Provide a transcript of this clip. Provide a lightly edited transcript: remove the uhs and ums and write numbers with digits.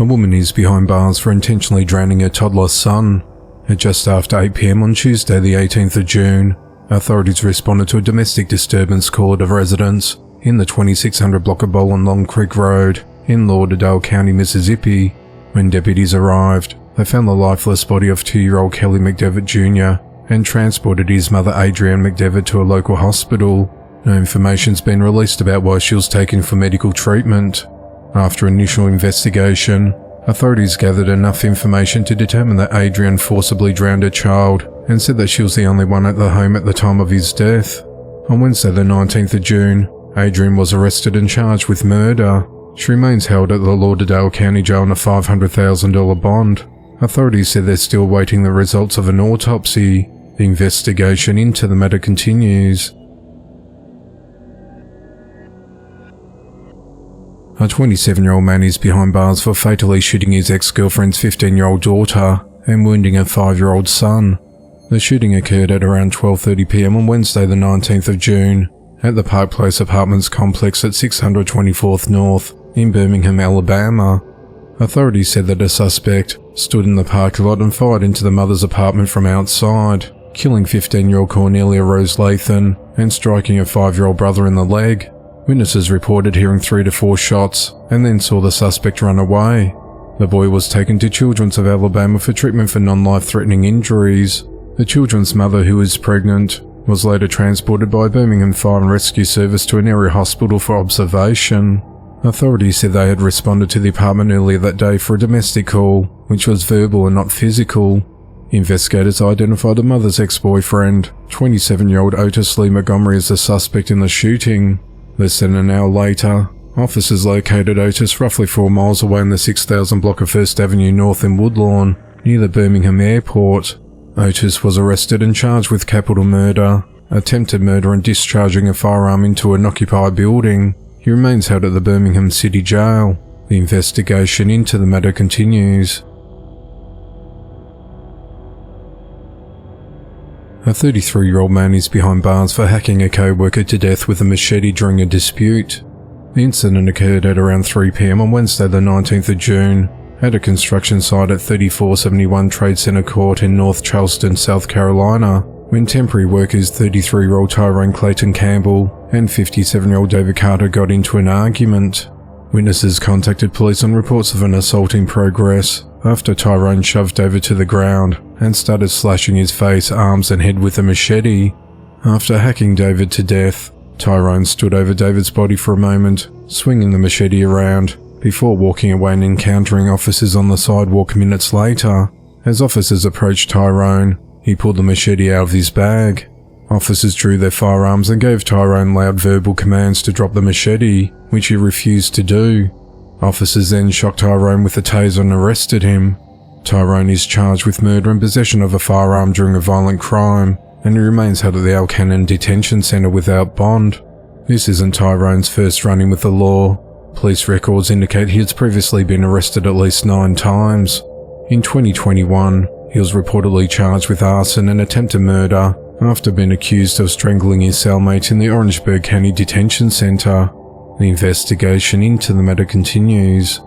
A woman is behind bars for intentionally drowning her toddler son. At just after 8 p.m. on Tuesday the 18th of June, authorities responded to a domestic disturbance call of residents in the 2600 block of Bowl and Long Creek Road in Lauderdale County, Mississippi. When deputies arrived, they found the lifeless body of 2-year-old Kelly McDevitt Jr. and transported his mother Adrienne McDevitt to a local hospital. No information's been released about why she was taken for medical treatment. After initial investigation, authorities gathered enough information to determine that Adrienne forcibly drowned her child and said that she was the only one at the home at the time of his death. On Wednesday the 19th of June, Adrienne was arrested and charged with murder. She remains held at the Lauderdale County Jail on a $500,000 bond. Authorities said they're still waiting the results of an autopsy. The investigation into the matter continues. A 27-year-old man is behind bars for fatally shooting his ex-girlfriend's 15-year-old daughter and wounding her 5-year-old son. The shooting occurred at around 12:30 p.m. on Wednesday the 19th of June at the Park Place Apartments complex at 624th North in Birmingham, Alabama. Authorities said that a suspect stood in the parking lot and fired into the mother's apartment from outside, killing 15-year-old Cornelia Rose Lathan and striking her 5-year-old brother in the leg. Witnesses reported hearing 3 to 4 shots and then saw the suspect run away. The boy was taken to Children's of Alabama for treatment for non-life-threatening injuries. The children's mother, who is pregnant, was later transported by Birmingham Fire and Rescue Service to an area hospital for observation. Authorities said they had responded to the apartment earlier that day for a domestic call, which was verbal and not physical. Investigators identified the mother's ex-boyfriend, 27-year-old Otis Lee Montgomery, as the suspect in the shooting. Less than an hour later, officers located Otis roughly 4 miles away in the 6000 block of 1st Avenue North in Woodlawn, near the Birmingham airport. Otis was arrested and charged with capital murder, attempted murder and discharging a firearm into an occupied building. He remains held at the Birmingham City Jail. The investigation into the matter continues. A 33-year-old man is behind bars for hacking a co-worker to death with a machete during a dispute. The incident occurred at around 3 p.m. on Wednesday the 19th of June at a construction site at 3471 Trade Center Court in North Charleston, South Carolina, when temporary workers 33-year-old Tyrone Clayton Campbell and 57-year-old David Carter got into an argument. Witnesses contacted police on reports of an assault in progress after Tyrone shoved David to the ground and started slashing his face, arms and head with a machete. After hacking David to death, Tyrone stood over David's body for a moment, swinging the machete around, before walking away and encountering officers on the sidewalk minutes later. As officers approached Tyrone, he pulled the machete out of his bag. Officers drew their firearms and gave Tyrone loud verbal commands to drop the machete, which he refused to do. Officers then shocked Tyrone with a taser and arrested him. Tyrone is charged with murder and possession of a firearm during a violent crime, and he remains held at the Alcannon Detention Center without bond. This isn't Tyrone's first run-in with the law. Police records indicate he has previously been arrested at least 9 times. In 2021, he was reportedly charged with arson and attempted murder after being accused of strangling his cellmate in the Orangeburg County Detention Center. The investigation into the matter continues.